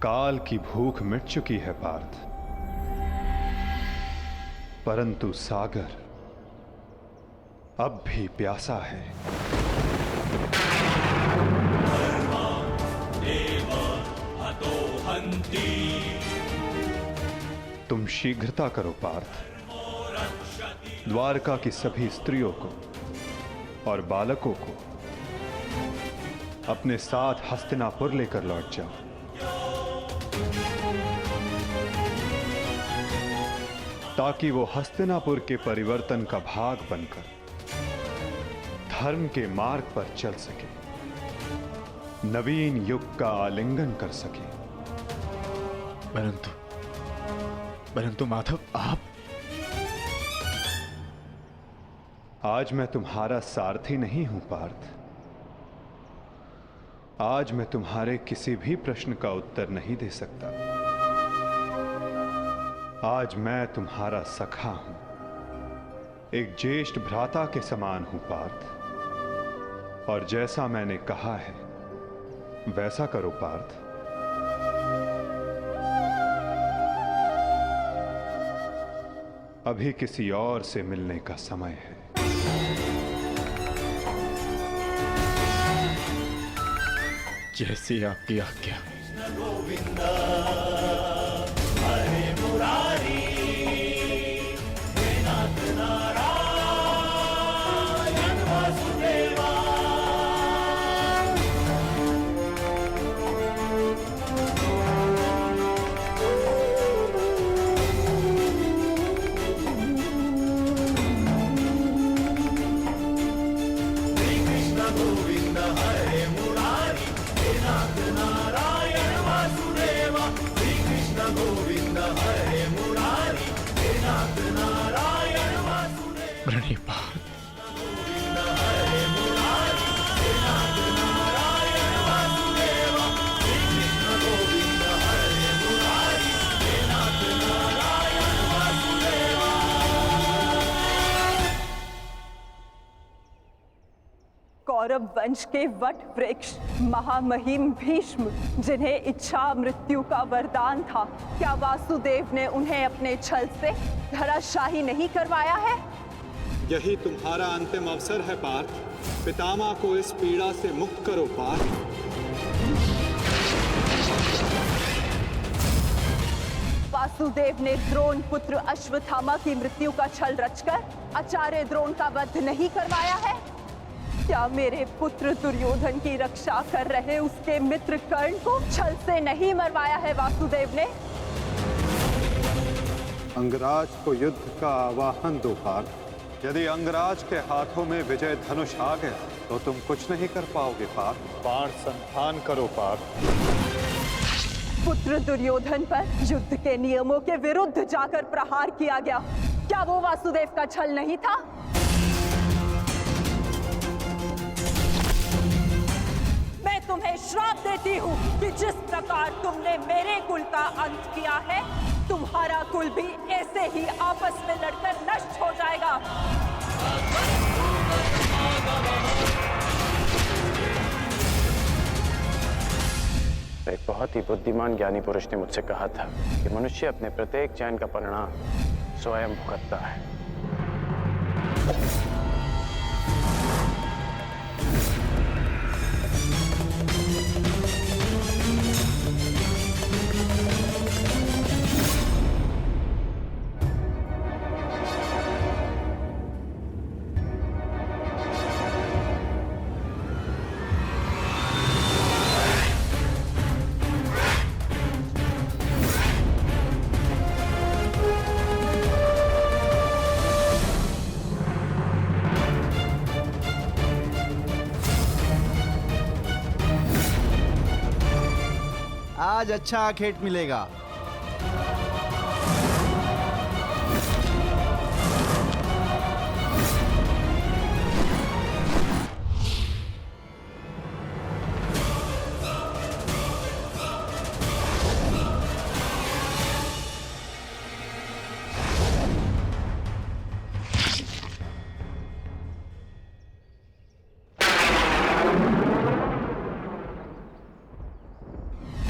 काल की भूख मिट चुकी है पार्थ, परंतु सागर अब भी प्यासा है। तुम शीघ्रता करो पार्थ, द्वारका की सभी स्त्रियों को और बालकों को अपने साथ हस्तिनापुर लेकर लौट जाओ। ताकि वो हस्तिनापुर के परिवर्तन का भाग बनकर धर्म के मार्ग पर चल सके, नवीन युग का आलिंगन कर सके। परंतु माधव, आप आज मैं तुम्हारा सारथी नहीं हूं पार्थ। आज मैं तुम्हारे किसी भी प्रश्न का उत्तर नहीं दे सकता। आज मैं तुम्हारा सखा हूं, एक ज्येष्ठ भ्राता के समान हूं पार्थ। और जैसा मैंने कहा है वैसा करो पार्थ। अभी किसी और से मिलने का समय है। जैसी आपकी आज्ञा। प्रणिपात। कौरव वंश के वट वृक्ष महामहिम भीष्म, जिन्हें इच्छा मृत्यु का वरदान था, क्या वासुदेव ने उन्हें अपने छल से धराशाही नहीं करवाया है? यही तुम्हारा अंतिम अवसर है पार्थ। पितामह को इस पीड़ा से मुक्त करो पार्थ। वासुदेव ने द्रोण पुत्र अश्वत्थामा की मृत्यु का छल रचकर आचार्य द्रोण का वध नहीं करवाया है? क्या मेरे पुत्र दुर्योधन की रक्षा कर रहे उसके मित्र कर्ण को छल से नहीं मरवाया है वासुदेव ने? अंगराज को युद्ध का आवाहन दो पार्थ। यदि अंगराज के हाथों में विजय धनुष आ गया तो तुम कुछ नहीं कर पाओगे पार्थ। बाण संधान करो पार्थ। पुत्र दुर्योधन पर युद्ध के नियमों के विरुद्ध जाकर प्रहार किया गया, क्या वो वासुदेव का छल नहीं था? मैं तुम्हें श्राप देती हूँ कि जिस प्रकार तुमने मेरे कुल का अंत किया है, तुम्हारा कुल भी ऐसे ही आपस में लड़कर नष्ट हो जाएगा। एक बहुत ही बुद्धिमान ज्ञानी पुरुष ने मुझसे कहा था कि मनुष्य अपने प्रत्येक चयन का परिणाम स्वयं भुगतता है। आज अच्छा आखेट मिलेगा।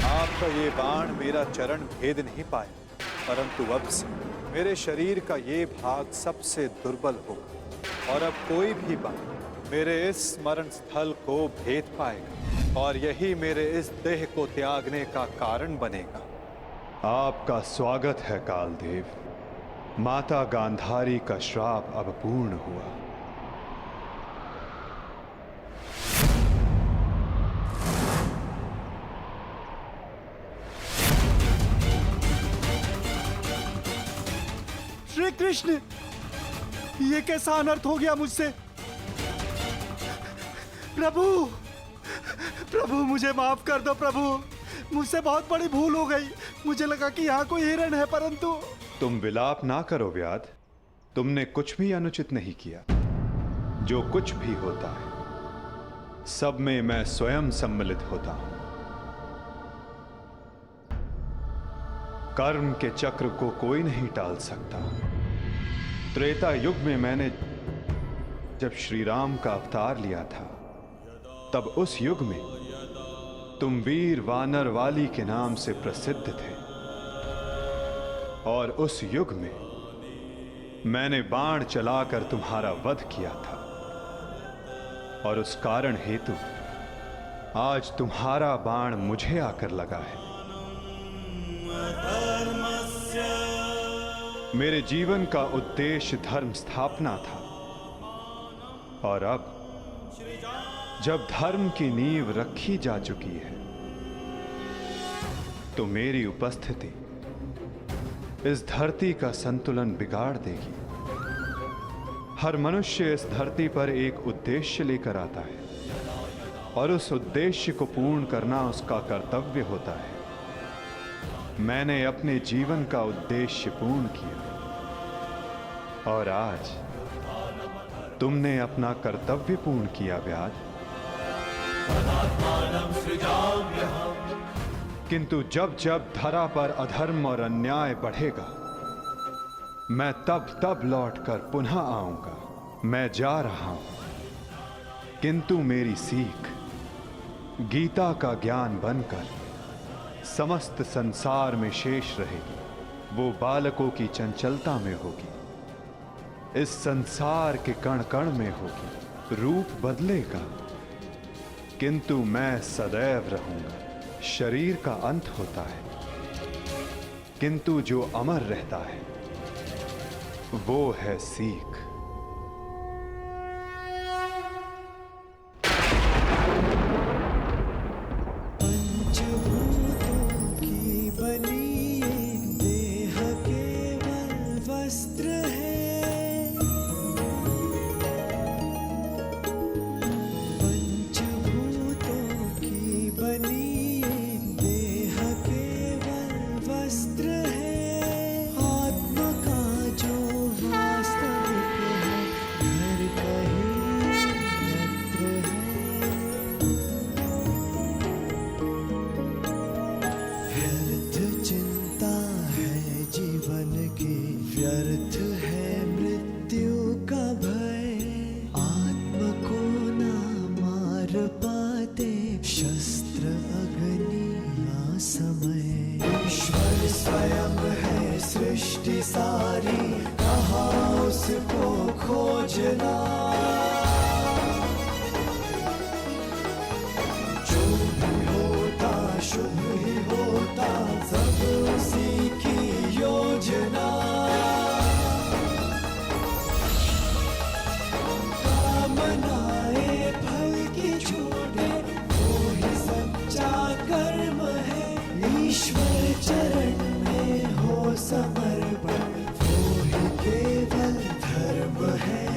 आपका ये बाण मेरा चरण भेद नहीं पाया, परंतु अब से मेरे शरीर का ये भाग सबसे दुर्बल होगा और अब कोई भी बाण मेरे इस स्मरण स्थल को भेद पाएगा और यही मेरे इस देह को त्यागने का कारण बनेगा। आपका स्वागत है कालदेव। माता गांधारी का श्राप अब पूर्ण हुआ। श्री कृष्ण, ये कैसा अनर्थ हो गया मुझसे? प्रभु, प्रभु मुझे माफ कर दो प्रभु, मुझसे बहुत बड़ी भूल हो गई। मुझे लगा कि यहाँ कोई हिरण है, परंतु। तुम विलाप ना करो व्याध, तुमने कुछ भी अनुचित नहीं किया। जो कुछ भी होता है सब में मैं स्वयं सम्मिलित होता हूं। कर्म के चक्र को कोई नहीं टाल सकता। त्रेता युग में मैंने जब श्री राम का अवतार लिया था, तब उस युग में तुम वीर वानर वाली के नाम से प्रसिद्ध थे और उस युग में मैंने बाण चलाकर तुम्हारा वध किया था और उस कारण हेतु आज तुम्हारा बाण मुझे आकर लगा है। मेरे जीवन का उद्देश्य धर्म स्थापना था और अब जब धर्म की नींव रखी जा चुकी है तो मेरी उपस्थिति इस धरती का संतुलन बिगाड़ देगी। हर मनुष्य इस धरती पर एक उद्देश्य लेकर आता है और उस उद्देश्य को पूर्ण करना उसका कर्तव्य होता है। मैंने अपने जीवन का उद्देश्य पूर्ण किया और आज तुमने अपना कर्तव्य पूर्ण किया व्याध। किंतु जब जब धरा पर अधर्म और अन्याय बढ़ेगा, मैं तब लौटकर पुनः आऊंगा। मैं जा रहा हूं, किंतु मेरी सीख गीता का ज्ञान बनकर समस्त संसार में शेष रहेगी। वो बालकों की चंचलता में होगी, इस संसार के कण कण में होगी। रूप बदलेगा किंतु मैं सदैव रहूंगा। शरीर का अंत होता है किंतु जो अमर रहता है वो है सीख। समर्पण वो ही केवल धर्म है।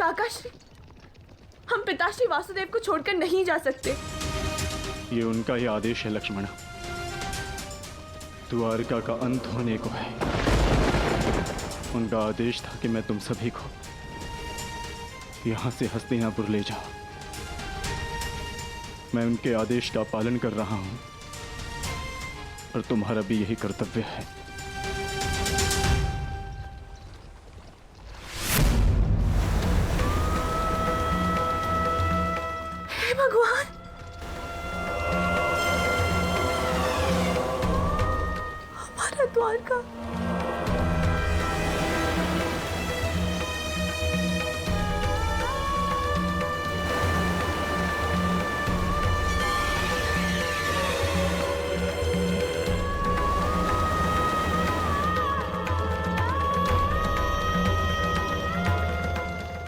काकाश्री, हम पिताश्री वासुदेव को छोड़कर नहीं जा सकते। ये उनका ही आदेश है लक्ष्मण। द्वारका का अंत होने को है। उनका आदेश था कि मैं तुम सभी को यहां से हस्तिनापुर ले जाऊं। मैं उनके आदेश का पालन कर रहा हूं और तुम्हारा भी यही कर्तव्य है। हे भगवान, हमारा द्वारका।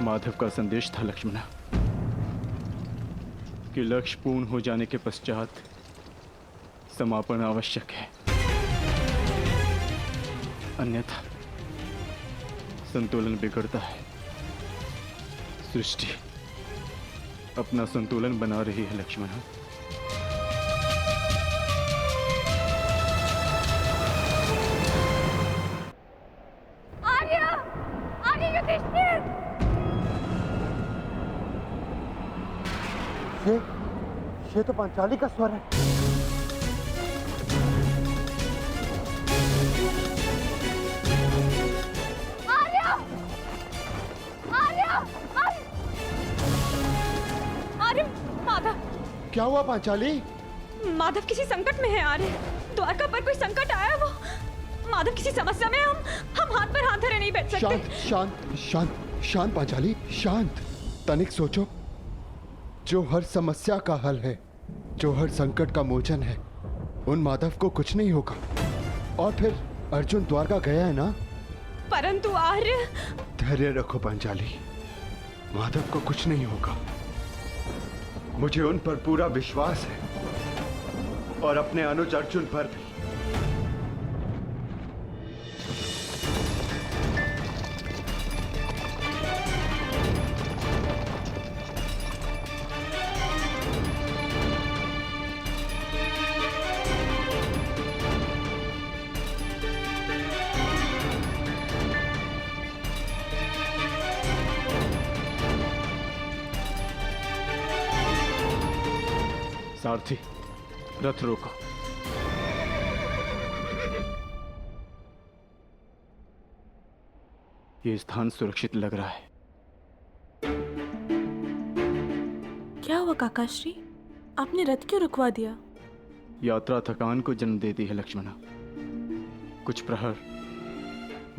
माधव का संदेश था लक्ष्मण कि लक्ष्य पूर्ण हो जाने के पश्चात समापन आवश्यक है, अन्यथा संतुलन बिगड़ता है। सृष्टि अपना संतुलन बना रही है लक्ष्मण। आर्य, आर्य युधिष्ठिर। ये तो पांचाली का स्वर है। आर्य, आर्य, आर्य, माधव। क्या हुआ पांचाली? माधव किसी संकट में है आर्य। द्वारका पर कोई संकट आया वो। माधव किसी समस्या में। हम हाथ पर हाथ धरे नहीं बैठ सकते। शांत शांत शांत शांत पांचाली, शांत। तनिक सोचो, जो हर समस्या का हल है, जो हर संकट का मोचन है, उन माधव को कुछ नहीं होगा। और फिर अर्जुन द्वारका गया है ना। परंतु आर्य। धैर्य रखो पांचाली, माधव को कुछ नहीं होगा। मुझे उन पर पूरा विश्वास है और अपने अनुज अर्जुन पर भी। सारथी, रथ रोको। ये स्थान सुरक्षित लग रहा है। क्या हुआ काकाश्री? आपने रथ क्यों रुकवा दिया? यात्रा थकान को जन्म देती है लक्ष्मण। कुछ प्रहर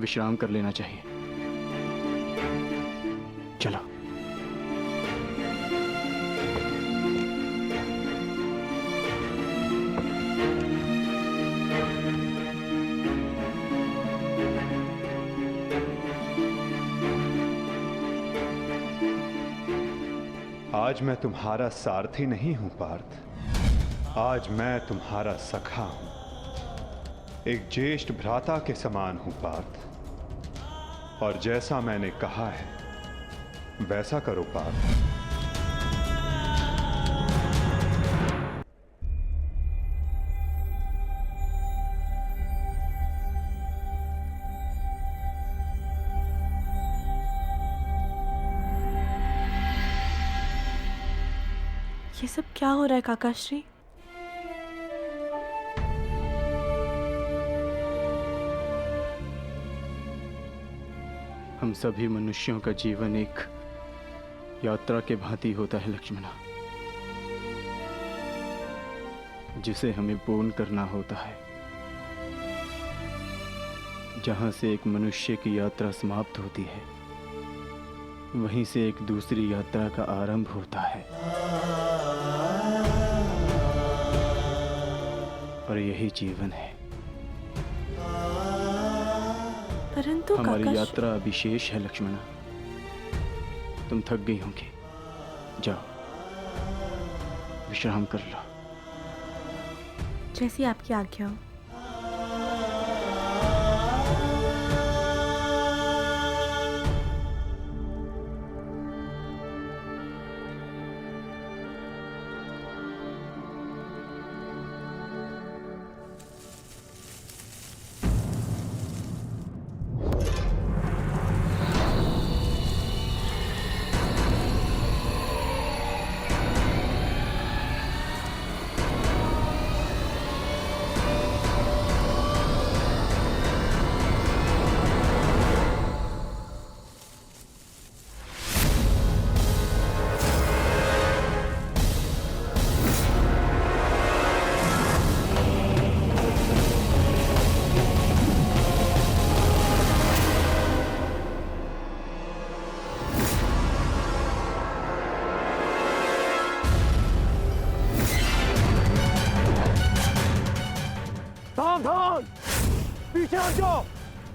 विश्राम कर लेना चाहिए। चलो। आज मैं तुम्हारा सारथी नहीं हूं पार्थ, आज मैं तुम्हारा सखा हूं। एक ज्येष्ठ भ्राता के समान हूं पार्थ, और जैसा मैंने कहा है वैसा करो पार्थ। ये सब क्या हो रहा है काकाश्री? हम सभी मनुष्यों का जीवन एक यात्रा के भांति होता है लक्ष्मणा, जिसे हमें पूर्ण करना होता है। जहां से एक मनुष्य की यात्रा समाप्त होती है, वहीं से एक दूसरी यात्रा का आरंभ होता है। और यही जीवन है। परंतु हमारी यात्रा अभी शेष है लक्ष्मणा। तुम थक गई होंगी, जाओ विश्राम कर लो। जैसी आपकी आज्ञा हो।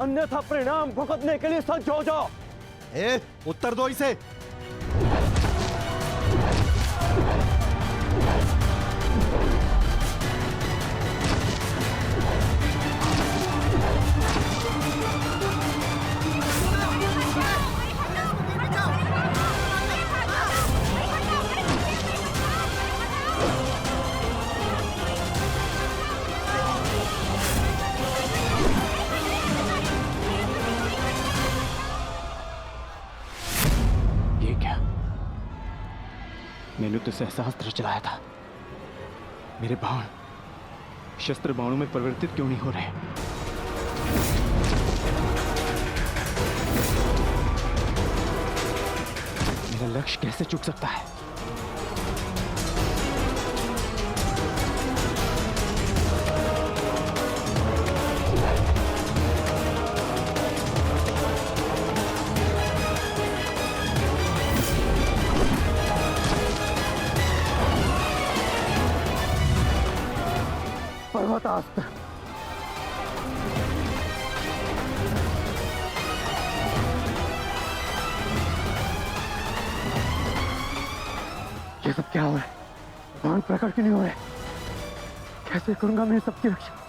अन्यथा परिणाम भुगतने के लिए सज्ज हो जाओ। ए, उत्तर दो इसे। मैंने तो सहस्त्र चलाया था, मेरे बाण शस्त्र बाणों में परिवर्तित क्यों नहीं हो रहे? मेरा लक्ष्य कैसे चूक सकता है? पर्वतास्त्र। ये सब क्या हो रहा है? बाण प्रकट क्यों नहीं हो रहे? कैसे करूंगा मैं सबकी रक्षा?